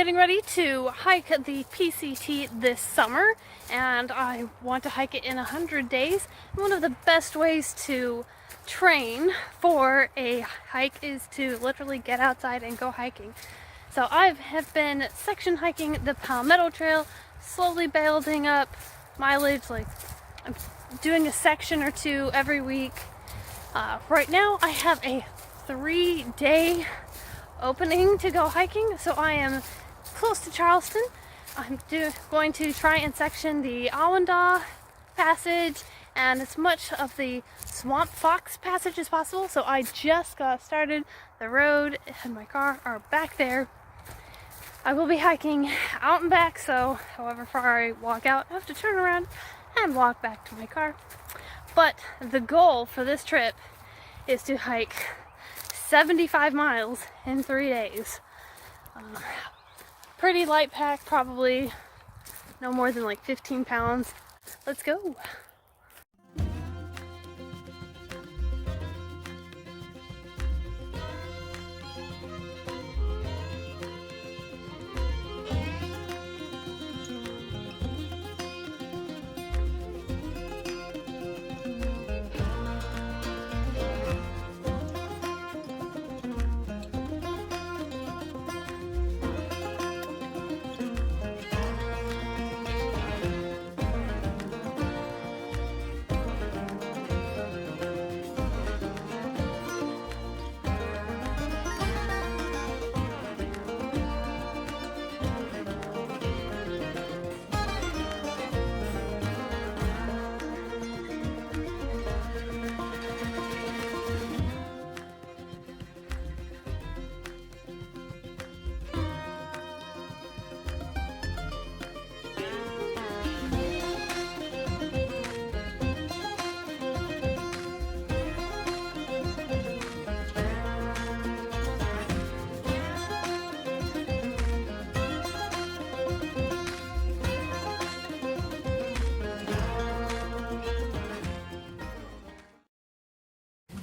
getting ready to hike the PCT this summer, and I want to hike it in 100 days. One of the best ways to train for a hike is to literally get outside and go hiking. So I have been section hiking the Palmetto Trail, slowly building up mileage. Like, I'm doing a section or two every week. Right now I have a 3-day opening to go hiking, so I am close to Charleston. I'm going to try and section the Awendaw passage and as much of the Swamp Fox passage as possible. So I just got started. The road and my car are back there. I will be hiking out and back, so however far I walk out, I have to turn around and walk back to my car. But the goal for this trip is to hike 75 miles in 3 days. Pretty light pack, probably no more than like 15 pounds. Let's go.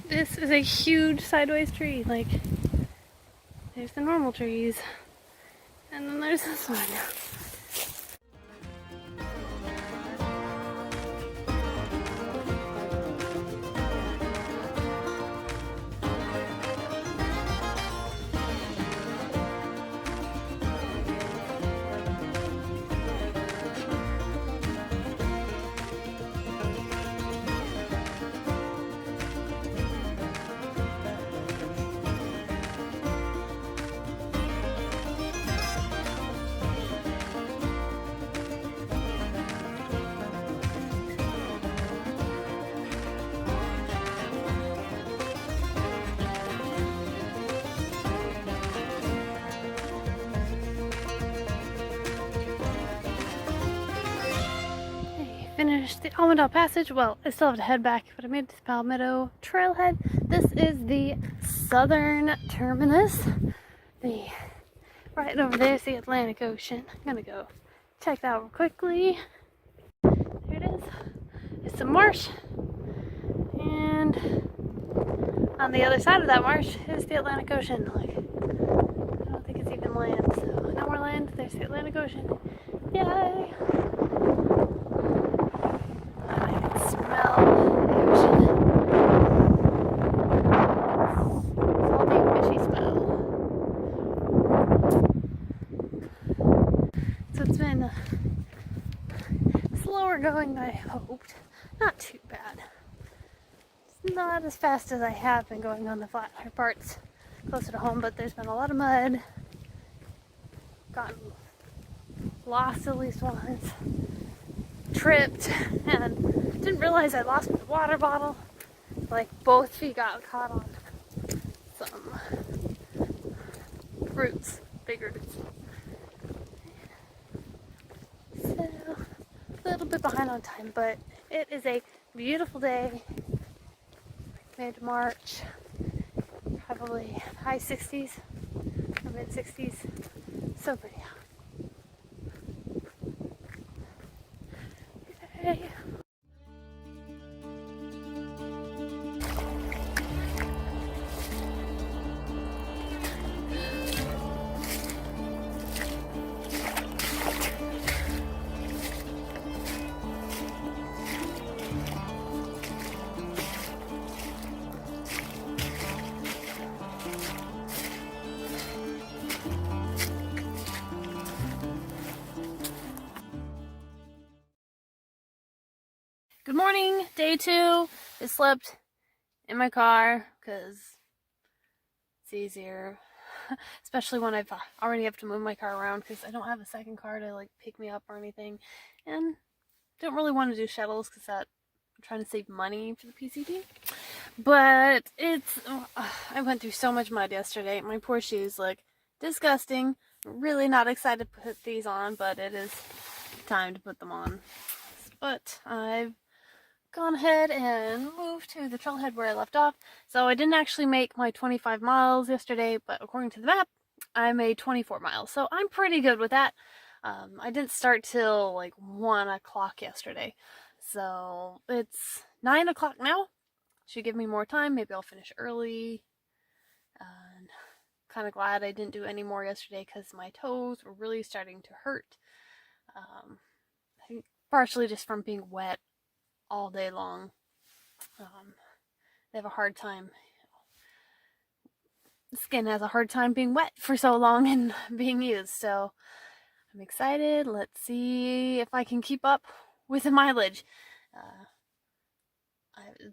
This is a huge sideways tree. Like, there's the normal trees, and then there's this one. Finished the Awendaw passage. Well, I still have to head back, but I made it to Palmetto Trailhead. This is the southern terminus. Right over there is the Atlantic Ocean. I'm gonna go check that out quickly. There it is. It's a marsh, and on the other side of that marsh is the Atlantic Ocean. Like, I don't think it's even land. So no more land. There's the Atlantic Ocean. Yay! Smell the ocean. Salty, fishy smell. So it's been slower going than I hoped. Not too bad. It's not as fast as I have been going on the flatter parts closer to home, but there's been a lot of mud. Gotten lost at least once. Tripped and didn't realize I lost my water bottle. Like, both feet got caught on some roots, big roots. So, a little bit behind on time, but it is a beautiful day. Mid-March, probably high 60s or mid 60s. So pretty. Okay. Good morning, day 2. I slept in my car because it's easier, especially when I've already have to move my car around because I don't have a second car to like pick me up or anything, and don't really want to do shuttles because I'm trying to save money for the PCT. But it's I went through so much mud yesterday. My poor shoes look disgusting. Really not excited to put these on, but it is time to put them on. But I've gone ahead and moved to the trailhead where I left off. So I didn't actually make my 25 miles yesterday, but according to the map, I made 24 miles. So I'm pretty good with that. I didn't start till like 1 o'clock yesterday. So it's 9 o'clock now. Should give me more time. Maybe I'll finish early. And kind of glad I didn't do any more yesterday because my toes were really starting to hurt. I think partially just from being wet all day long. They have a hard time. The skin has a hard time being wet for so long and being used. So I'm excited. Let's see if I can keep up with the mileage.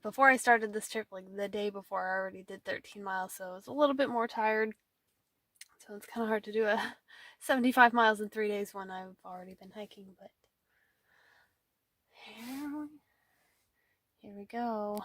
Before I started this trip, like the day before, I already did 13 miles, so I was a little bit more tired. So it's kind of hard to do a 75 miles in 3 days when I've already been hiking, but here we go.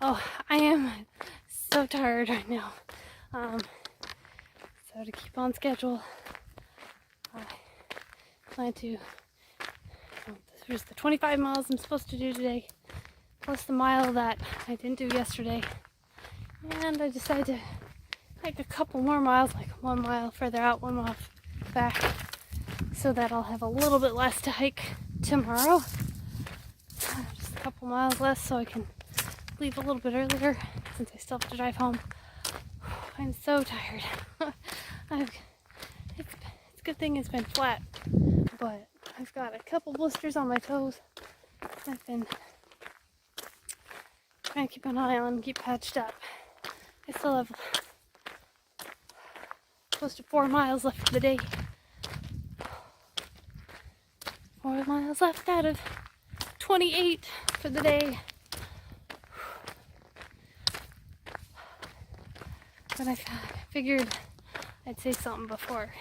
Oh, I am so tired right now. So to keep on schedule, I plan to, this was the 25 miles I'm supposed to do today, plus the mile that I didn't do yesterday. And I decided to hike a couple more miles, like 1 mile further out, 1 mile back, so that I'll have a little bit less to hike tomorrow. Just a couple miles less so I can leave a little bit earlier since I still have to drive home. I'm so tired. It's a good thing it's been flat, but I've got a couple blisters on my toes. I've been trying to keep an eye on, keep patched up. I still have close to 4 miles left for the day. 4 miles left out of 28 for the day. But I figured I'd say something before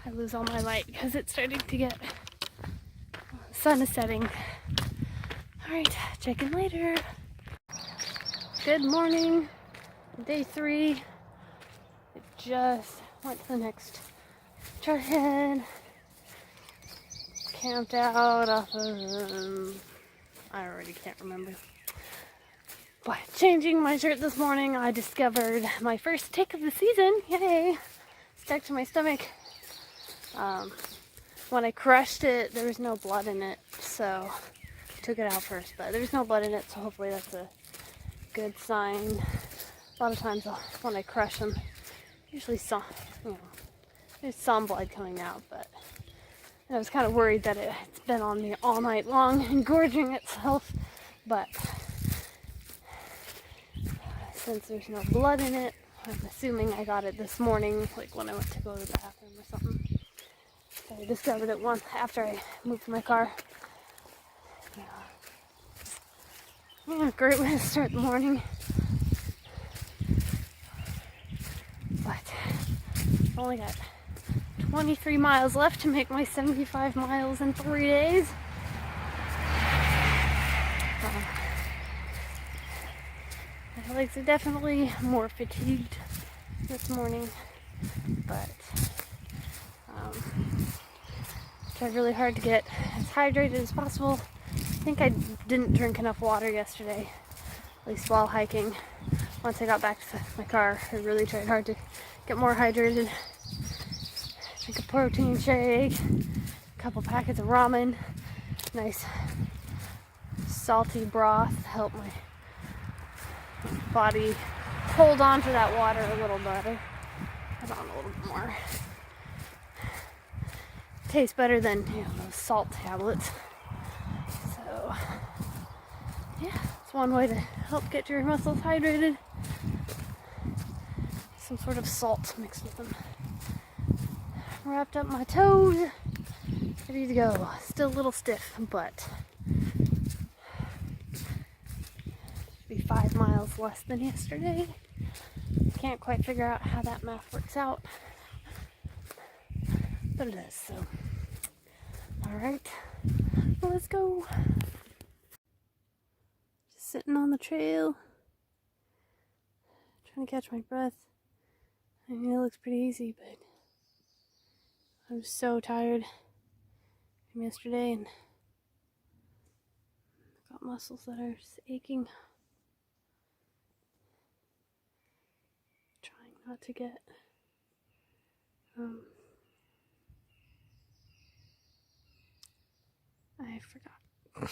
I lose all my light because it's starting to get, the sun is setting. Alright, check in later. Good morning, day 3. I just went to the next trailhead, camped out off of, I already can't remember. But changing my shirt this morning, I discovered my first tick of the season. Yay! Stuck to my stomach. When I crushed it, there was no blood in it, so I took it out first. But there's no blood in it, so hopefully that's a good sign. A lot of times when I crush them, usually there's some blood coming out, but I was kind of worried that it's been on me all night long and gorging itself, but since there's no blood in it, I'm assuming I got it this morning, like when I went to go to the bathroom or something. So I discovered it once after I moved my car. Yeah, great way to start the morning. But I've only got 23 miles left to make my 75 miles in 3 days. My legs are definitely more fatigued this morning, but tried really hard to get as hydrated as possible. I think I didn't drink enough water yesterday, at least while hiking. Once I got back to my car, I really tried hard to get more hydrated. Drink a protein shake, a couple packets of ramen, nice salty broth to help my body hold on to that water a little better. Hold on a little bit more. Tastes better than those salt tablets. So yeah, it's one way to help get your muscles hydrated. Some sort of salt mixed with them. Wrapped up my toes, ready to go. Still a little stiff, but should be 5 miles less than yesterday. Can't quite figure out how that math works out, but it is. So, all right, well, let's go. Just sitting on the trail, trying to catch my breath. I mean, it looks pretty easy, but I'm so tired from yesterday and got muscles that are just aching. Trying not to get I forgot.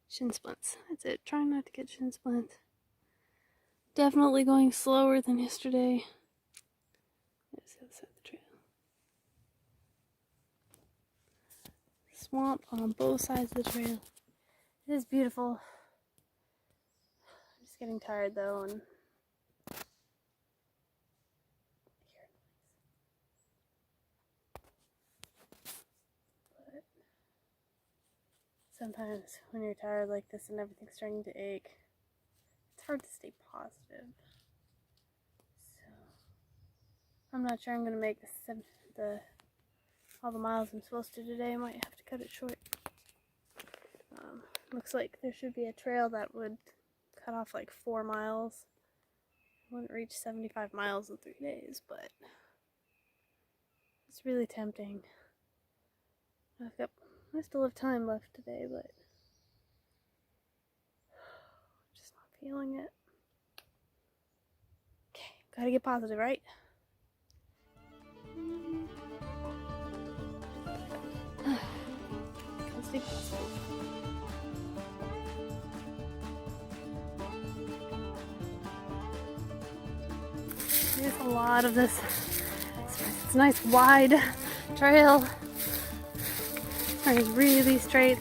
Shin splints. That's it. Trying not to get shin splints. Definitely going slower than yesterday. There's the other side of the trail. Swamp on both sides of the trail. It is beautiful. I'm just getting tired though, and but sometimes when you're tired like this and everything's starting to ache, it's hard to stay positive. So I'm not sure I'm gonna make all the miles I'm supposed to today. I might have to cut it short. Looks like there should be a trail that would cut off like 4 miles. I wouldn't reach 75 miles in 3 days, but it's really tempting. I still have time left today, but just not feeling it. Okay, gotta get positive, right? Gotta stay positive. There's a lot of this. It's a nice wide trail. It's really straight.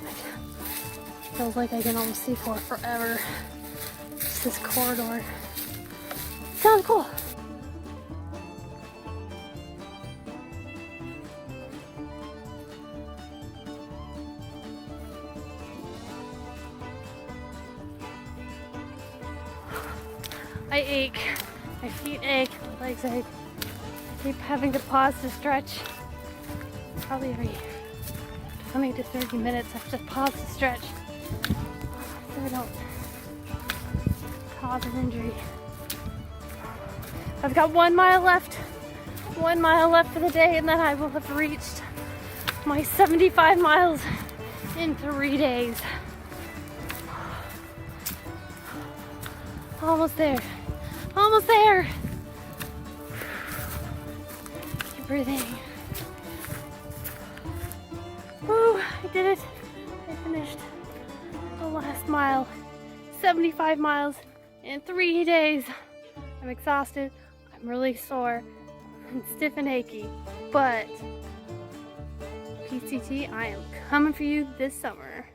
Feels like I can almost see for forever. Just this corridor. It's kind of cool. I ache. My feet ache, my legs ache. I keep having to pause to stretch. Probably every 20 to 30 minutes I have to pause to stretch so I don't cause an injury. I've got 1 mile left. 1 mile left for the day, and then I will have reached my 75 miles in 3 days. Almost there. Almost there. Keep breathing. Woo, I did it. I finished the last mile. 75 miles in 3 days. I'm exhausted. I'm really sore and stiff and achy. But PCT, I am coming for you this summer.